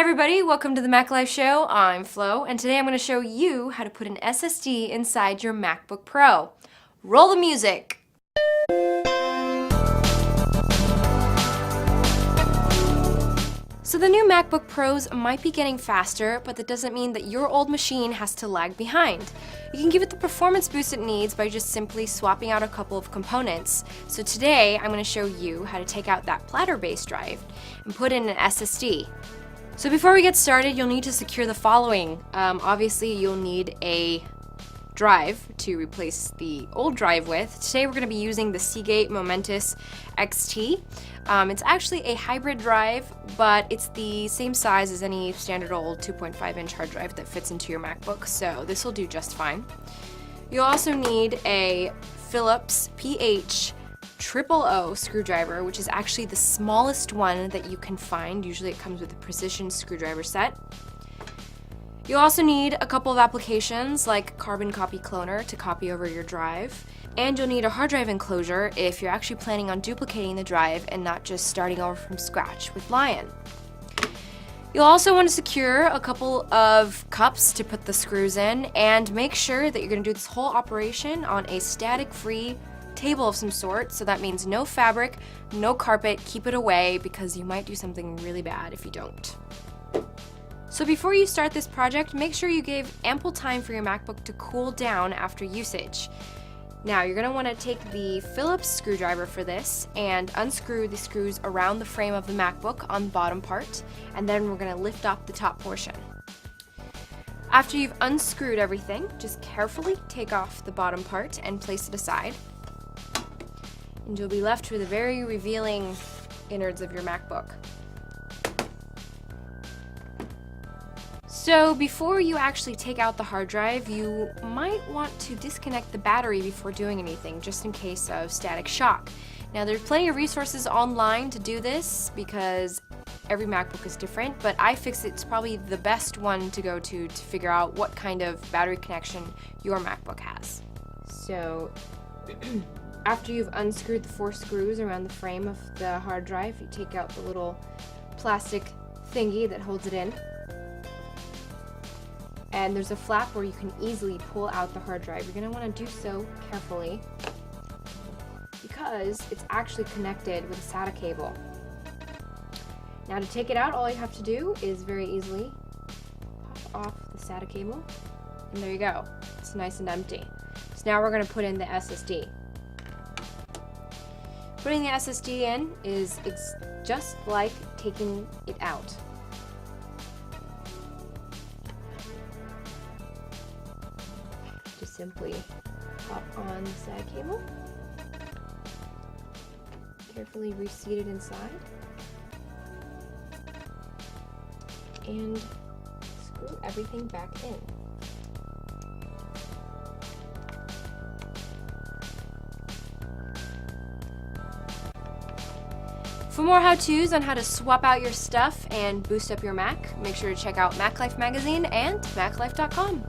everybody, welcome to the Mac Life Show. I'm Flo, and today I'm going to show you how to put an SSD inside your MacBook Pro. Roll the music! So the new MacBook Pros might be getting faster, but that doesn't mean that your old machine has to lag behind. You can give it the performance boost it needs by just simply swapping out a couple of components. So today I'm going to show you how to take out that platter-based drive and put in an SSD. So before we get started, you'll need to secure the following. Obviously, you'll need a drive to replace the old drive with. Today we're going to be using the Seagate Momentus XT. It's actually a hybrid drive, but it's the same size as any standard old 2.5-inch hard drive that fits into your MacBook, so this will do just fine. You'll also need a Phillips PH 000 screwdriver, which is actually the smallest one that you can find. Usually it comes with a precision screwdriver set. You'll also need a couple of applications like Carbon Copy Cloner to copy over your drive, and you'll need a hard drive enclosure if you're actually planning on duplicating the drive and not just starting over from scratch with Lion. You'll also want to secure a couple of cups to put the screws in, and make sure that you're going to do this whole operation on a static-free table of some sort, so that means no fabric, no carpet, keep it away because you might do something really bad if you don't. So before you start this project, make sure you gave ample time for your MacBook to cool down after usage. Now you're going to want to take the Phillips screwdriver for this and unscrew the screws around the frame of the MacBook on the bottom part, and then we're going to lift up the top portion. After you've unscrewed everything, just carefully take off the bottom part and place it aside, and you'll be left with a very revealing innards of your MacBook. So before you actually take out the hard drive, you might want to disconnect the battery before doing anything, just in case of static shock. Now there's plenty of resources online to do this because every MacBook is different, but iFixit's probably the best one to go to figure out what kind of battery connection your MacBook has. So after you've unscrewed the 4 screws around the frame of the hard drive, you take out the little plastic thingy that holds it in. And there's a flap where you can easily pull out the hard drive. You're going to want to do so carefully because it's actually connected with a SATA cable. Now to take it out, all you have to do is very easily pop off the SATA cable, and there you go. It's nice and empty. So now we're going to put in the SSD. Putting the SSD in is just like taking it out. Just simply pop on the SATA cable, carefully reseat it inside, and screw everything back in. For more how-tos on how to swap out your stuff and boost up your Mac, make sure to check out Mac Life magazine and MacLife.com.